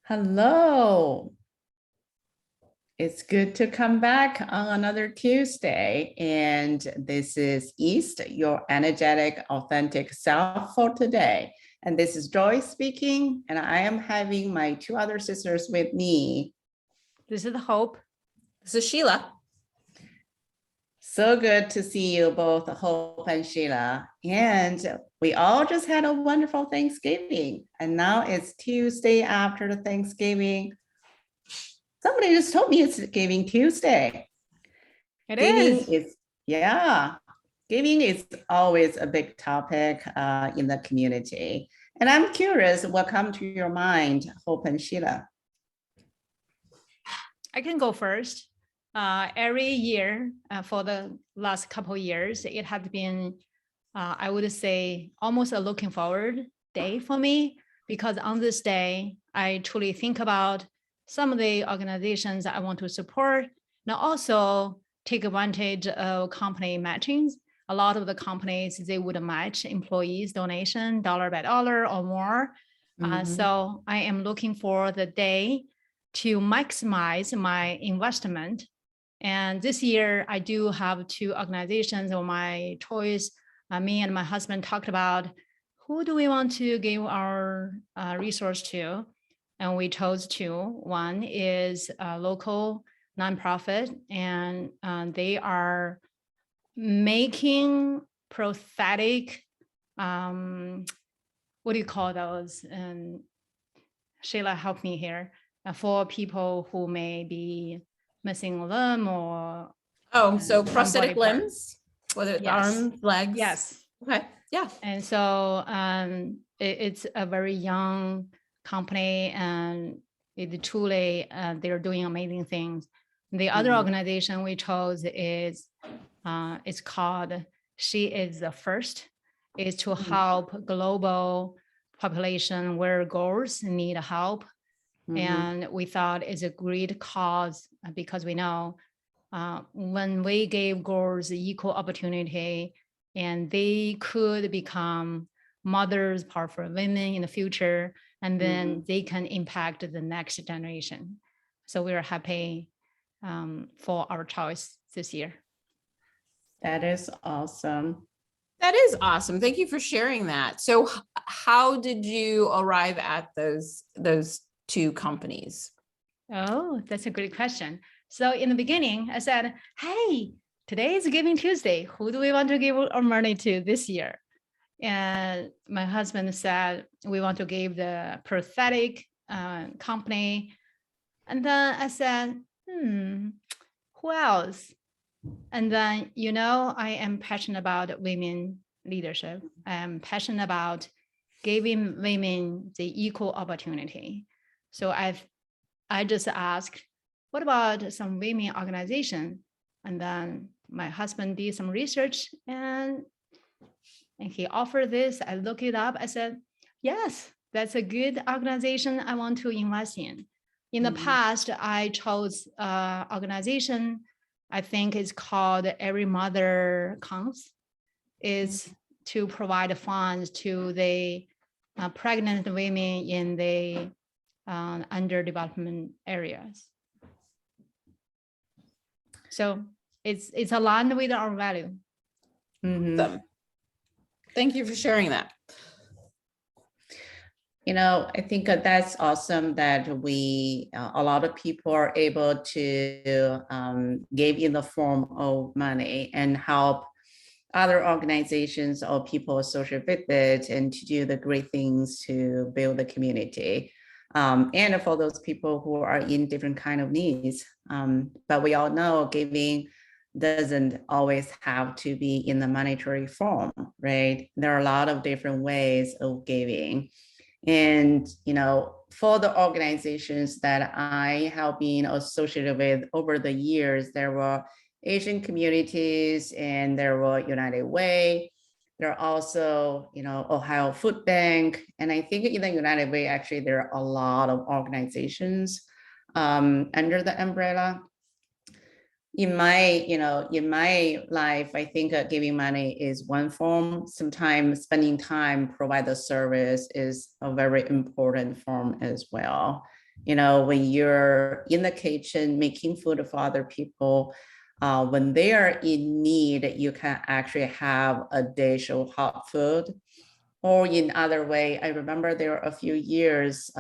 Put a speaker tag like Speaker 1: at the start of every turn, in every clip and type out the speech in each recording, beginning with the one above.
Speaker 1: Hello. It's good to come back on another Tuesday. And this is East, your energetic, authentic self for today. And this is Joy speaking, and I am having my two other sisters with me.
Speaker 2: This is Hope.
Speaker 3: This is Sheila.
Speaker 1: So good to see you both, Hope and Sheila. And we all just had a wonderful Thanksgiving. And now it's Tuesday after the Thanksgiving. Somebody just told me it's Giving Tuesday. Giving is always a big topic in the community. And I'm curious what comes to your mind, Hope and Sheila?
Speaker 2: I can go first. Every year for the last couple of years, it has been, I would say, almost a looking forward day for me, because on this day, I truly think about some of the organizations I want to support, and also take advantage of company matchings. A lot of the companies, they would match employees' donation dollar by dollar or more. So I am looking for the day to maximize my investment. And this year, I do have two organizations of my choice. Me and my husband talked about who do we want to give our resource to. And we chose two. One is a local nonprofit, and they are making prosthetic, what do you call those? And Sheila, help me here, for people who may be missing a limb or
Speaker 3: so prosthetic limbs, whether it's arms, legs.
Speaker 2: Yes.
Speaker 3: Okay. Yeah.
Speaker 2: And so it's a very young company, and it truly they're doing amazing things. The other organization we chose is it's called She Is the First. Is to help global population where girls need help. And we thought it's a great cause because we know when we gave girls equal opportunity and they could become mothers, powerful women in the future, and then they can impact the next generation. So we're happy for our choice this year.
Speaker 1: That is awesome.
Speaker 3: That is awesome. Thank you for sharing that. So how did you arrive at those two companies?
Speaker 2: Oh, that's a great question. So in the beginning, I said, hey, today is Giving Tuesday. Who do we want to give our money to this year? And my husband said, we want to give the prosthetic company. And then I said, who else? And then, I am passionate about women leadership. I am passionate about giving women the equal opportunity. So I just asked, what about some women organization? And then my husband did some research and he offered this. I looked it up. I said, yes, that's a good organization I want to invest in. In the past, I chose organization, I think it's called Every Mother Counts. Is to provide funds to the pregnant women in the underdevelopment areas. So it's aligned with our value.
Speaker 3: Thank you for sharing that.
Speaker 1: I think that's awesome that a lot of people are able to give in the form of money and help other organizations or people associated with it and to do the great things to build the community. And for those people who are in different kind of needs. But we all know giving doesn't always have to be in the monetary form, right? There are a lot of different ways of giving. And, for the organizations that I have been associated with over the years, there were Asian communities and there were United Way. There are also, Ohio Food Bank. And I think in the United Way, actually, there are a lot of organizations under the umbrella. In my life, I think giving money is one form. Sometimes spending time provide the service is a very important form as well. when you're in the kitchen making food for other people, when they are in need, you can actually have a dish of hot food. Or in other way, I remember there were a few years,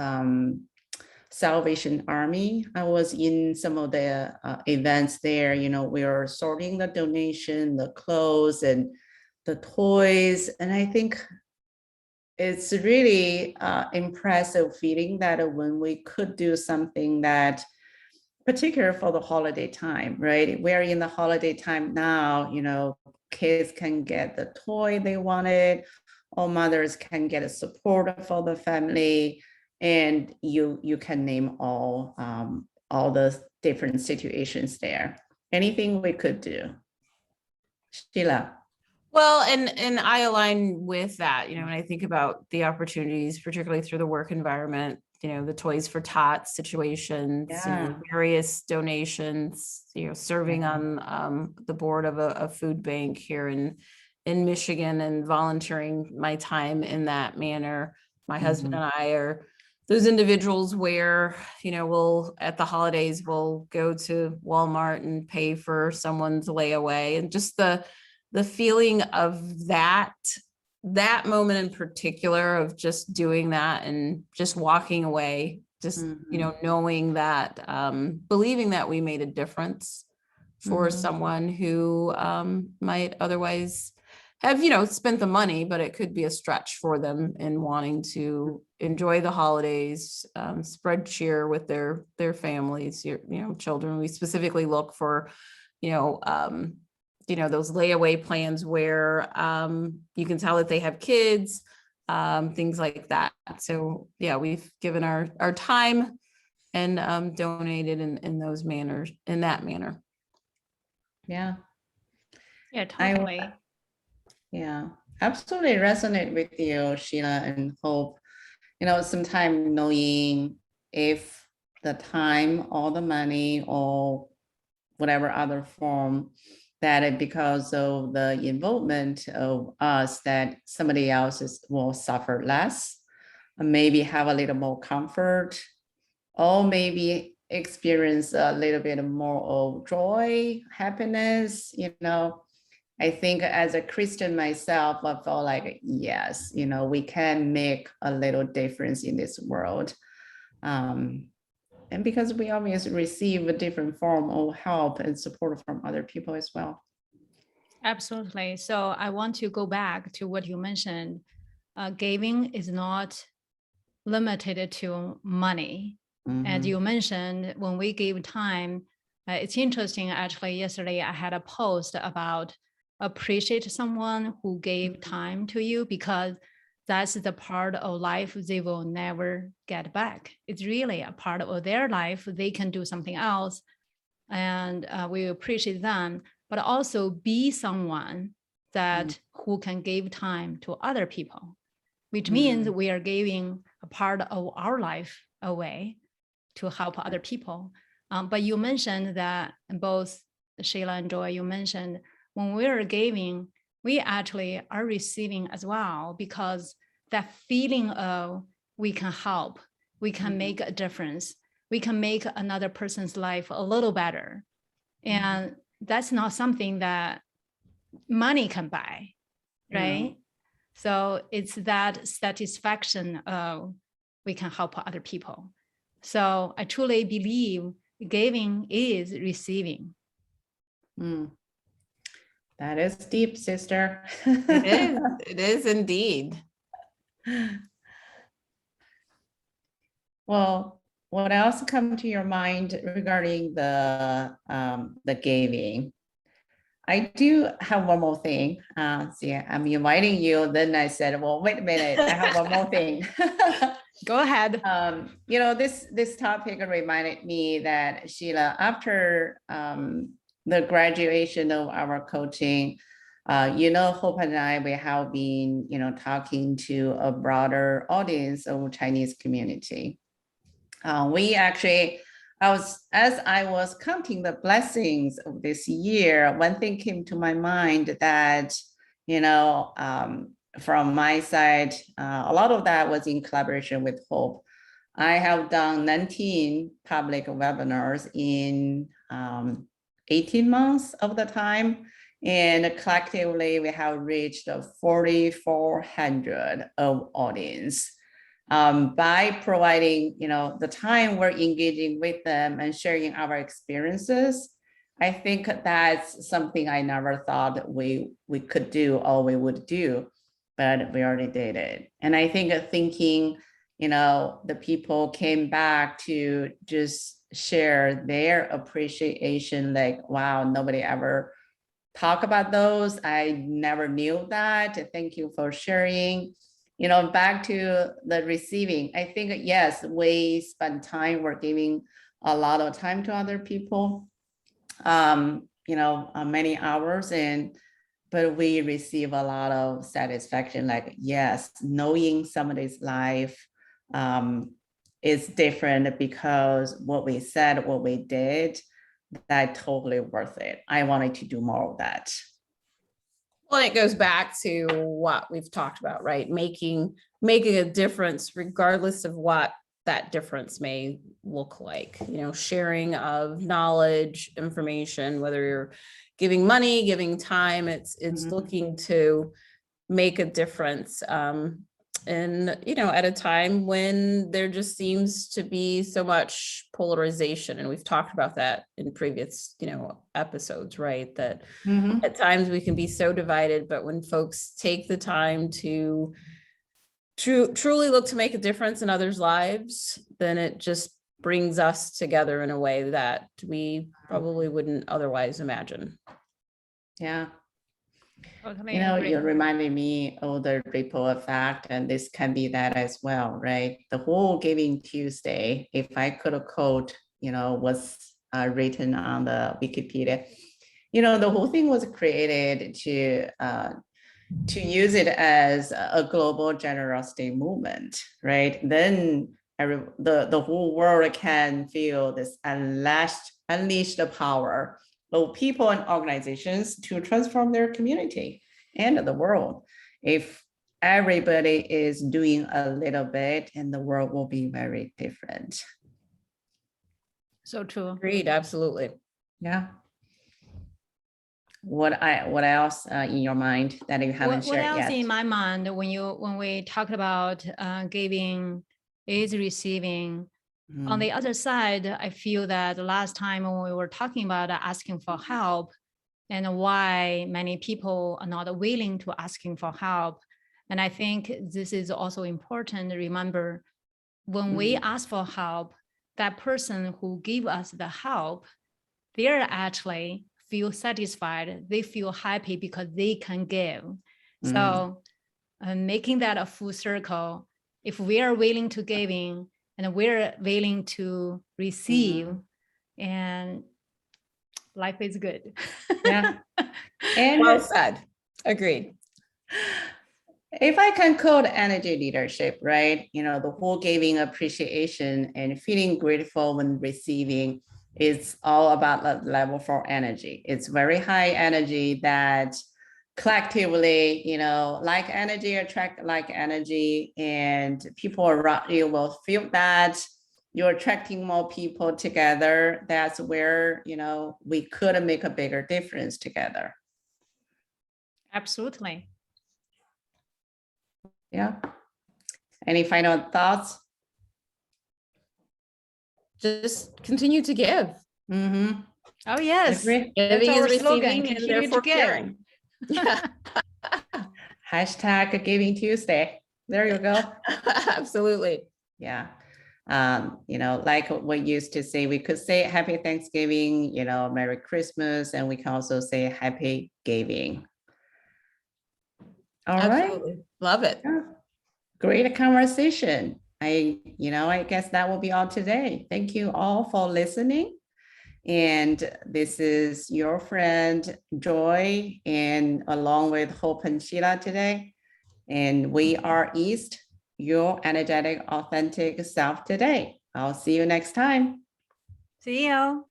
Speaker 1: Salvation Army. I was in some of the events there. We were sorting the donation, the clothes, and the toys. And I think it's really impressive feeling that when we could do something that, particular for the holiday time, right? We're in the holiday time now, kids can get the toy they wanted, or mothers can get a support for the family, and you can name all the different situations there. Anything we could do. Sheila.
Speaker 3: Well, and I align with that, when I think about the opportunities, particularly through the work environment, the Toys for Tots situations,
Speaker 1: Yeah.
Speaker 3: various donations, serving on the board of a food bank here in Michigan, and volunteering my time in that manner. My husband and I are those individuals where, we'll at the holidays, we'll go to Walmart and pay for someone's layaway, and just the feeling of that moment in particular, of just doing that and just walking away, just, knowing that, believing that we made a difference for someone who might otherwise have, spent the money, but it could be a stretch for them in wanting to enjoy the holidays, spread cheer with their families, children. We specifically look for, those layaway plans where you can tell that they have kids, things like that. So yeah, we've given our time and donated in those manners, in that manner.
Speaker 1: Yeah.
Speaker 2: Yeah, totally.
Speaker 1: Yeah, absolutely resonate with you, Sheila, and hope, sometimes knowing if the time or the money or whatever other form, that it, because of the involvement of us, that somebody else will suffer less, and maybe have a little more comfort, or maybe experience a little bit more of joy, happiness. I think as a Christian myself, I felt like, yes, we can make a little difference in this world. And because we always receive a different form of help and support from other people as well.
Speaker 2: Absolutely. So I want to go back to what you mentioned. Giving is not limited to money. As you mentioned, when we give time, it's interesting. Actually, yesterday I had a post about appreciate someone who gave time to you, because that's the part of life they will never get back. It's really a part of their life. They can do something else, and we appreciate them, but also be someone that who can give time to other people, which means we are giving a part of our life away to help other people. But you mentioned that both Sheila and Joy, you mentioned when we are giving, we actually are receiving as well, because that feeling of we can help, we can make a difference, we can make another person's life a little better. And that's not something that money can buy, right? So it's that satisfaction of we can help other people. So I truly believe giving is receiving.
Speaker 1: That is deep, sister.
Speaker 3: It is indeed.
Speaker 1: Well, what else come to your mind regarding the giving? I do have one more thing. See, I'm inviting you. Then I said, well, wait a minute, I have one more thing.
Speaker 2: Go ahead.
Speaker 1: This topic reminded me that, Sheila, after the graduation of our coaching, Hope and I, we have been, talking to a broader audience of Chinese community. As I was counting the blessings of this year, one thing came to my mind that, from my side, a lot of that was in collaboration with Hope. I have done 19 public webinars in 18 months of the time. And collectively, we have reached 4,400 of audience. By providing, the time we're engaging with them and sharing our experiences, I think that's something I never thought we could do or we would do, but we already did it. And I think thinking, the people came back to just share their appreciation, like, wow, nobody ever talk about those. I never knew that. Thank you for sharing. Back to the receiving, I think, yes, we spend time, we're giving a lot of time to other people, many hours, but we receive a lot of satisfaction, like, yes, knowing somebody's life is different because what we said, what we did, that totally worth it. I wanted to do more of that.
Speaker 3: Well, it goes back to what we've talked about, right? Making a difference regardless of what that difference may look like, sharing of knowledge, information, whether you're giving money, giving time, it's looking to make a difference. And, at a time when there just seems to be so much polarization, and we've talked about that in previous, episodes, right? That at times we can be so divided, but when folks take the time to truly look to make a difference in others' lives, then it just brings us together in a way that we probably wouldn't otherwise imagine.
Speaker 1: Yeah.
Speaker 2: Totally
Speaker 1: You're reminding me of the ripple effect, and this can be that as well, right? The whole Giving Tuesday, if I could have quote, was written on the Wikipedia, the whole thing was created to use it as a global generosity movement, right? Then the whole world can feel this unleashed power of people and organizations to transform their community and the world. If everybody is doing a little bit, and the world will be very different.
Speaker 2: so true.
Speaker 3: Agreed, absolutely.
Speaker 1: Yeah. What else in your mind that you haven't shared yet?
Speaker 2: What else in my mind when we talked about giving is receiving? On the other side, I feel that the last time when we were talking about asking for help and why many people are not willing to asking for help. And I think this is also important to remember when we ask for help, that person who give us the help, they're actually feel satisfied. They feel happy because they can give. So making that a full circle, if we are willing to giving and we're willing to receive, and life is good.
Speaker 1: Yeah. And
Speaker 3: Well said. Agreed.
Speaker 1: If I can code energy leadership, right? The whole giving appreciation and feeling grateful when receiving is all about the level 4 energy. It's very high energy that collectively, like energy attract like energy, and people around you will feel that you're attracting more people together. That's where, we could make a bigger difference together.
Speaker 2: Absolutely.
Speaker 1: Yeah. Any final thoughts?
Speaker 3: Just continue to give.
Speaker 2: Oh yes,
Speaker 1: Agree.
Speaker 2: that's
Speaker 3: Giving
Speaker 2: our
Speaker 3: is
Speaker 2: slogan.
Speaker 3: receiving, and
Speaker 2: Continue to
Speaker 3: therefore
Speaker 2: give.
Speaker 3: caring. Yeah.
Speaker 1: Hashtag Giving Tuesday. There you go.
Speaker 3: Absolutely.
Speaker 1: Yeah. Like we used to say, we could say Happy Thanksgiving, Merry Christmas, and we can also say Happy Giving. All
Speaker 3: Absolutely.
Speaker 1: right.
Speaker 3: Love it.
Speaker 1: Yeah. Great conversation. I guess that will be all today. Thank you all for listening. And this is your friend Joy, and along with Hope and Sheila today. And we are Y.E.A.S.T, your energetic, authentic self today. I'll see you next time.
Speaker 2: See you.